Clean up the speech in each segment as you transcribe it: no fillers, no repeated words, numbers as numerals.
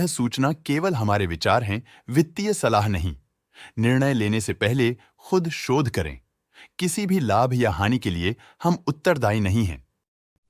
सूचना केवल हमारे विचार हैं, वित्तीय सलाह नहीं। निर्णय लेने से पहले खुद शोध करें। किसी भी लाभ या हानि के लिए हम उत्तरदायी नहीं हैं।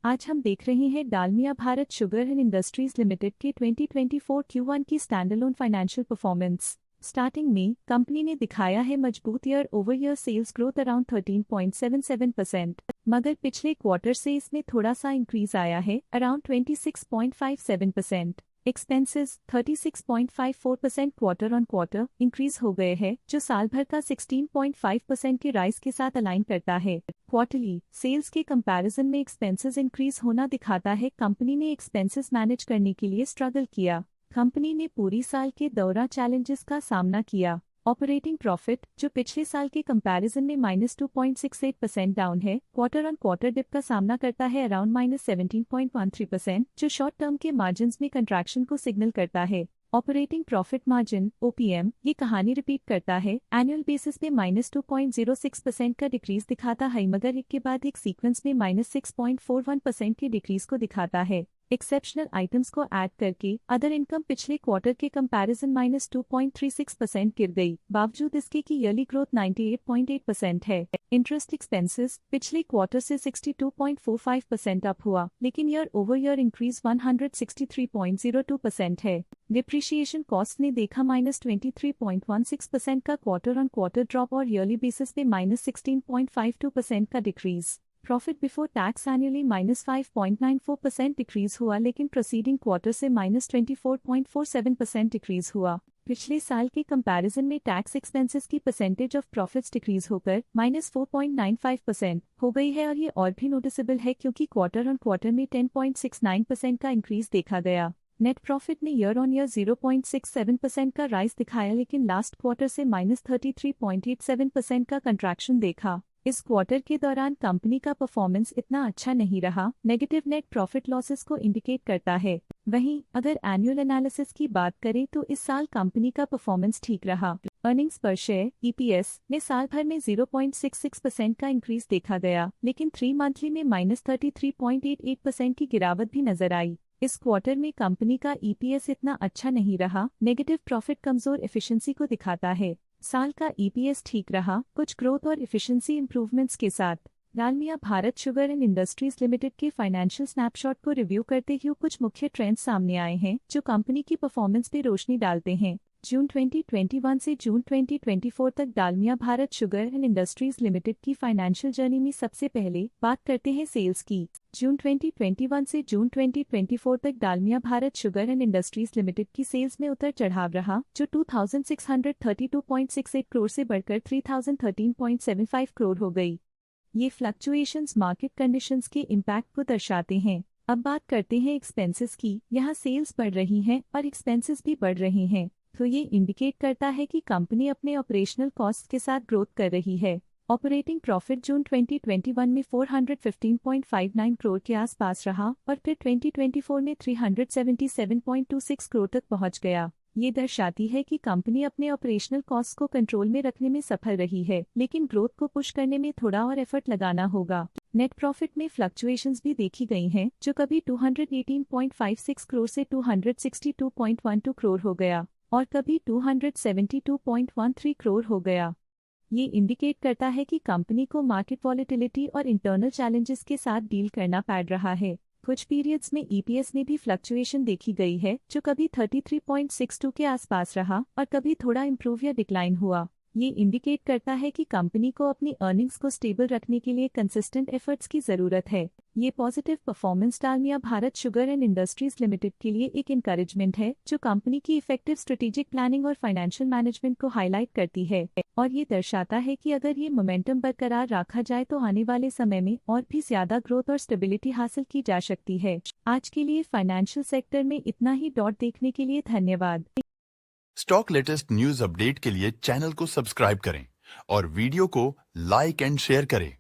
आज हम देख रहे हैं Dalmia Bharat sugar and industries limited के 2024 Q1 की स्टैंडअलोन फाइनेंशियल परफॉर्मेंस। स्टार्टिंग में कंपनी ने दिखाया है मजबूत year over year sales growth around 13.77%, मगर पिछले क्वार्टर से इसमें थोड़ा सा इंक्रीज आया है around 26.57%। Expenses 36.54% quarter on quarter increase हो गए हैं, जो साल भर का 16.5% के राइज के साथ अलाइन करता है। क्वार्टरली सेल्स के कंपैरिजन में एक्सपेंसेस इंक्रीज होना दिखाता है कंपनी ने एक्सपेंसेस मैनेज करने के लिए स्ट्रगल किया। कंपनी ने पूरी साल के दौरान चैलेंजेस का सामना किया। ऑपरेटिंग प्रॉफिट, जो पिछले साल के कंपैरिजन में -2.68% डाउन है, क्वार्टर ऑन क्वार्टर डिप का सामना करता है अराउंड -17.13%, जो शॉर्ट टर्म के मार्जिन्स में कंट्रैक्शन को सिग्नल करता है। ऑपरेटिंग प्रॉफिट मार्जिन (OPM) ये कहानी रिपीट करता है। एनुअल बेसिस पे -2.06% का डिक्रीज दिखाता है, मगर एक के बाद एक सीक्वेंस में -6.41% के डिक्रीज को दिखाता है। एक्सेप्शनल आइटम्स को ऐड करके अदर इनकम पिछले क्वार्टर के कंपैरिजन -2.36% गिर गई, बावजूद इसके कि ईयरली ग्रोथ 98.8% है। इंटरेस्ट एक्सपेंसेस पिछले क्वार्टर से 62.45% अप हुआ, लेकिन ईयर ओवर ईयर इंक्रीज 163.02% है। डिप्रिशिएशन कॉस्ट ने देखा -23.16% का क्वार्टर ऑन क्वार्टर ड्रॉप और ईयरली बेसिस पे -16.52% का decrease. Profit before tax annually -5.94% decrease हुआ, लेकिन प्रोसीडिंग क्वार्टर से -24.47% डिक्रीज हुआ। पिछले साल के कंपैरिजन में टैक्स एक्सपेंसेस की परसेंटेज ऑफ प्रॉफिट्स डिक्रीज होकर -4.95% हो गई है, और ये और भी नोटिसेबल है क्योंकि क्वार्टर ऑन क्वार्टर में 10.69% का इंक्रीज देखा गया। नेट प्रॉफिट ने ईयर ऑन ईयर 0.67% का राइज दिखाया, लेकिन लास्ट क्वार्टर से -33.87% का कंट्रैक्शन देखा। इस क्वार्टर के दौरान कंपनी का परफॉर्मेंस इतना अच्छा नहीं रहा, नेगेटिव नेट प्रॉफिट लॉसेस को इंडिकेट करता है। वहीं अगर एनुअल एनालिसिस की बात करें तो इस साल कंपनी का परफॉर्मेंस ठीक रहा। अर्निंग्स पर शेयर (EPS) में साल भर में 0.66% का इंक्रीज देखा गया, लेकिन 3 मंथली में -33.88% की गिरावट भी नजर आई। इस क्वार्टर में कंपनी का EPS इतना अच्छा नहीं रहा, नेगेटिव प्रॉफिट कमजोर एफिशिएंसी को दिखाता है। साल का EPS ठीक रहा, कुछ ग्रोथ और एफिशिएंसी इंप्रूवमेंट्स के साथ। Dalmia Bharat sugar and industries limited के फाइनेंशियल स्नैपशॉट को रिव्यू करते हुए कुछ मुख्य ट्रेंड्स सामने आए हैं जो कंपनी की परफॉर्मेंस पे रोशनी डालते हैं। जून 2021 से जून 2024 तक Dalmia Bharat sugar and industries limited की फाइनेंशियल जर्नी में सबसे पहले बात करते हैं सेल्स की। जून 2021 से जून 2024 तक Dalmia Bharat sugar and industries limited की सेल्स में उतर चढ़ाव रहा, जो 2632.68 करोड़ से बढ़कर 3013.75 करोड़ हो गई। ये फ्लक्चुएशंस मार्केट कंडीशंस के इम्पैक्ट को दर्शाते हैं। अब बात करते हैं एक्सपेंसेस की। यहाँ सेल्स बढ़ रही हैं और एक्सपेंसेस भी बढ़ रहे हैं, तो ये इंडिकेट करता है कि कंपनी अपने ऑपरेशनल कॉस्ट के साथ ग्रोथ कर रही है। ऑपरेटिंग प्रॉफिट जून 2021 में 415.59 करोड़ के आसपास रहा और फिर 2024 में 377.26 करोड़ तक पहुंच गया। ये दर्शाती है कि कंपनी अपने ऑपरेशनल कॉस्ट को कंट्रोल में रखने में सफल रही है, लेकिन ग्रोथ को पुश करने में थोड़ा और एफर्ट लगाना होगा। नेट प्रॉफिट में फ्लक्चुएशंस भी देखी गई हैं, जो कभी 218.56 करोड़ से 262.12 करोड़ हो गया और कभी 272.13 करोड़ हो गया। ये इंडिकेट करता है कि कंपनी को मार्केट वॉलेटिलिटी और इंटरनल चैलेंजेस के साथ डील करना पड़ रहा है। कुछ पीरियड्स में EPS में भी फ्लक्चुएशन देखी गई है, जो कभी 33.62 के आसपास रहा और कभी थोड़ा इम्प्रूव या डिक्लाइन हुआ। ये इंडिकेट करता है कि कंपनी को अपनी अर्निंग्स को स्टेबल रखने के लिए कंसिस्टेंट एफर्ट्स की जरूरत है। ये positive performance Dalmia Bharat sugar and industries limited के लिए एक इंकरेजमेंट है, जो कंपनी की इफेक्टिव स्ट्रेटेजिक प्लानिंग और फाइनेंशियल मैनेजमेंट को हाईलाइट करती है, और ये दर्शाता है कि अगर ये मोमेंटम बरकरार रखा जाए तो आने वाले समय में और भी ज्यादा ग्रोथ और स्टेबिलिटी हासिल की जा सकती है। आज के लिए फाइनेंशियल सेक्टर में इतना ही। देखने के लिए धन्यवाद। स्टॉक लेटेस्ट न्यूज अपडेट के लिए चैनल को सब्सक्राइब करें और वीडियो को लाइक एंड शेयर करें।